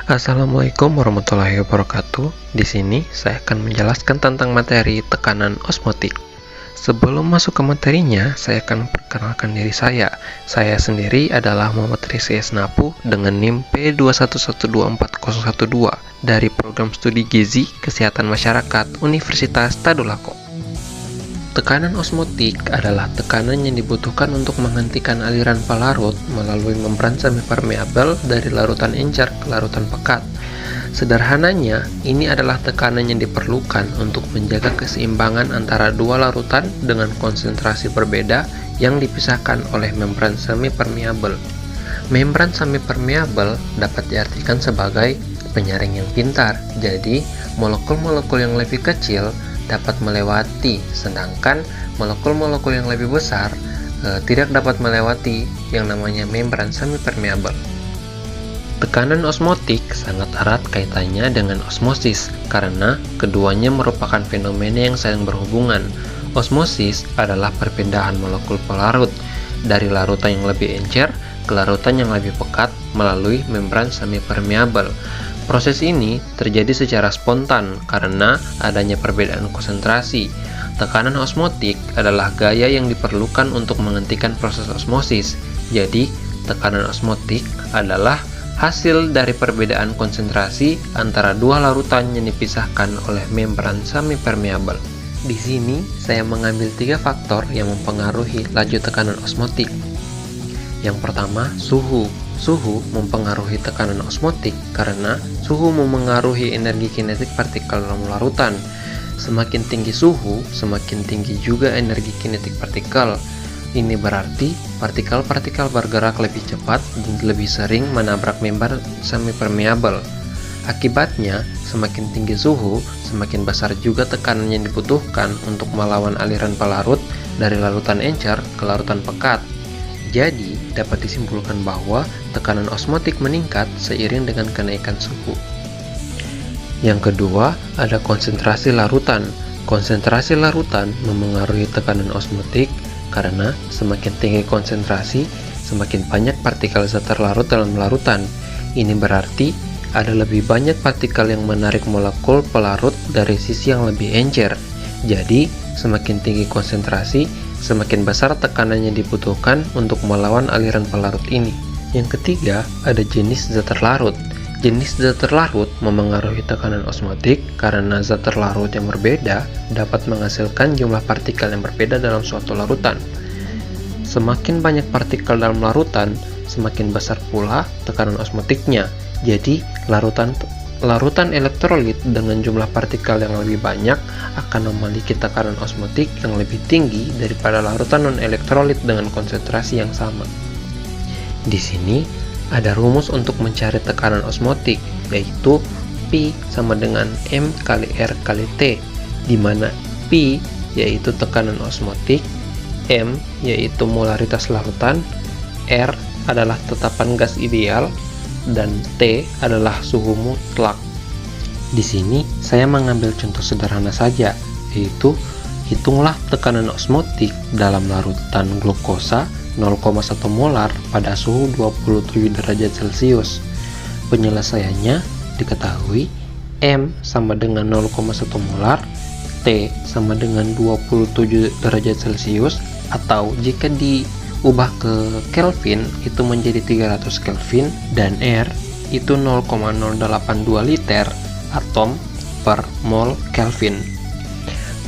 Assalamualaikum warahmatullahi wabarakatuh. Di sini saya akan menjelaskan tentang materi tekanan osmotik. Sebelum masuk ke materinya, saya akan perkenalkan diri saya. Saya sendiri adalah Muhammad Rizky Esnapu dengan NIM P211240012 dari Program Studi Gizi Kesehatan Masyarakat Universitas Tadulako. Tekanan osmotik adalah tekanan yang dibutuhkan untuk menghentikan aliran pelarut melalui membran semipermeabel dari larutan encer ke larutan pekat. Sederhananya, ini adalah tekanan yang diperlukan untuk menjaga keseimbangan antara dua larutan dengan konsentrasi berbeda yang dipisahkan oleh membran semipermeabel. Membran semipermeabel dapat diartikan sebagai penyaring yang pintar, jadi molekul-molekul yang lebih kecil dapat melewati, sedangkan molekul-molekul yang lebih besar tidak dapat melewati yang namanya membran semipermeabel. Tekanan osmotik sangat erat kaitannya dengan osmosis karena keduanya merupakan fenomena yang saling berhubungan. Osmosis adalah perpindahan molekul pelarut dari larutan yang lebih encer ke larutan yang lebih pekat melalui membran semipermeabel. Proses ini terjadi secara spontan karena adanya perbedaan konsentrasi. Tekanan osmotik adalah gaya yang diperlukan untuk menghentikan proses osmosis. Jadi, tekanan osmotik adalah hasil dari perbedaan konsentrasi antara dua larutan yang dipisahkan oleh membran semipermeabel. Di sini, saya mengambil 3 faktor yang mempengaruhi laju tekanan osmotik. Yang pertama, suhu. Suhu mempengaruhi tekanan osmotik karena suhu memengaruhi energi kinetik partikel dalam larutan. Semakin tinggi suhu, semakin tinggi juga energi kinetik partikel. Ini berarti partikel-partikel bergerak lebih cepat dan lebih sering menabrak membran semipermeabel. Akibatnya, semakin tinggi suhu, semakin besar juga tekanan yang dibutuhkan untuk melawan aliran pelarut dari larutan encer ke larutan pekat. Jadi, dapat disimpulkan bahwa tekanan osmotik meningkat seiring dengan kenaikan suhu. Yang kedua, ada konsentrasi larutan. Konsentrasi larutan memengaruhi tekanan osmotik karena semakin tinggi konsentrasi, semakin banyak partikel zat terlarut dalam larutan. Ini berarti ada lebih banyak partikel yang menarik molekul pelarut dari sisi yang lebih encer. Jadi, semakin tinggi konsentrasi, semakin besar tekanan yang dibutuhkan untuk melawan aliran pelarut ini. Yang ketiga, ada jenis zat terlarut. Jenis zat terlarut memengaruhi tekanan osmotik karena zat terlarut yang berbeda dapat menghasilkan jumlah partikel yang berbeda dalam suatu larutan. Semakin banyak partikel dalam larutan, semakin besar pula tekanan osmotiknya. Jadi, larutan elektrolit dengan jumlah partikel yang lebih banyak akan memiliki tekanan osmotik yang lebih tinggi daripada larutan non-elektrolit dengan konsentrasi yang sama. Di sini ada rumus untuk mencari tekanan osmotik, yaitu P sama dengan M kali R kali T, di mana P yaitu tekanan osmotik, M yaitu molaritas larutan, R adalah tetapan gas ideal, dan T adalah suhu mutlak. Di sini saya mengambil contoh sederhana saja, yaitu hitunglah tekanan osmotik dalam larutan glukosa 0,1 molar pada suhu 27 derajat Celcius. Penyelesaiannya diketahui M sama dengan 0,1 molar, T sama dengan 27 derajat Celcius, atau jika diubah ke Kelvin itu menjadi 300 Kelvin, dan R itu 0,082 liter atom per mol Kelvin.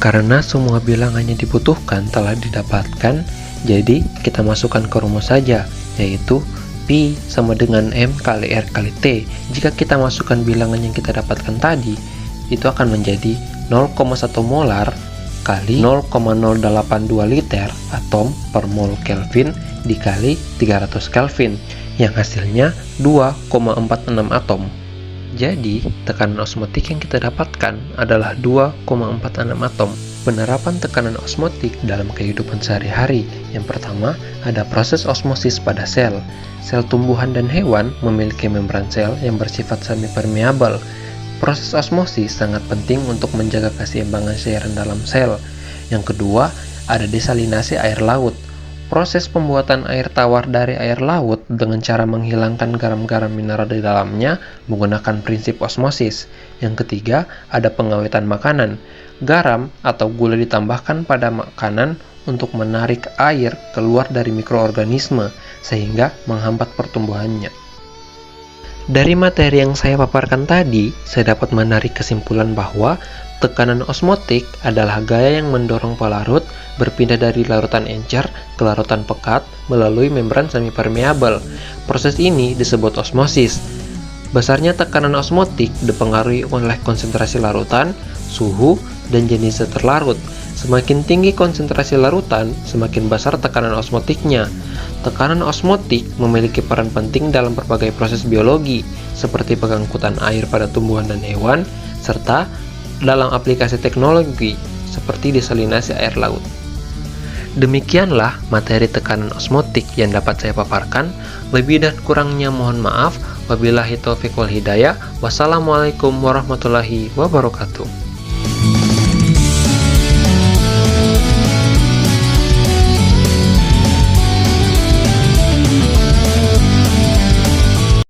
Karena semua bilangan yang dibutuhkan telah didapatkan, jadi kita masukkan ke rumus saja, yaitu P sama dengan M kali R kali T. Jika kita masukkan bilangan yang kita dapatkan tadi, itu akan menjadi 0,1 molar kali 0,082 liter atom per mol Kelvin dikali 300 Kelvin, yang hasilnya 2,46 atom. Jadi, tekanan osmotik yang kita dapatkan adalah 2,46 atom. Penerapan tekanan osmotik dalam kehidupan sehari-hari. Yang pertama, ada proses osmosis pada sel. Sel tumbuhan dan hewan memiliki membran sel yang bersifat semipermeabel. Proses osmosis sangat penting untuk menjaga keseimbangan cairan dalam sel. Yang kedua, ada desalinasi air laut. Proses pembuatan air tawar dari air laut dengan cara menghilangkan garam-garam mineral di dalamnya menggunakan prinsip osmosis. Yang ketiga, ada pengawetan makanan. Garam atau gula ditambahkan pada makanan untuk menarik air keluar dari mikroorganisme sehingga menghambat pertumbuhannya. Dari materi yang saya paparkan tadi, saya dapat menarik kesimpulan bahwa tekanan osmotik adalah gaya yang mendorong pelarut berpindah dari larutan encer ke larutan pekat melalui membran semipermeabel. Proses ini disebut osmosis. Besarnya tekanan osmotik dipengaruhi oleh konsentrasi larutan, suhu, dan jenis zat terlarut. Semakin tinggi konsentrasi larutan, semakin besar tekanan osmotiknya. Tekanan osmotik memiliki peran penting dalam berbagai proses biologi, seperti pengangkutan air pada tumbuhan dan hewan, serta dalam aplikasi teknologi, seperti desalinasi air laut. Demikianlah materi tekanan osmotik yang dapat saya paparkan. Lebih dan kurangnya mohon maaf. Wabillahi taufiq wal hidayah. Wassalamualaikum warahmatullahi wabarakatuh.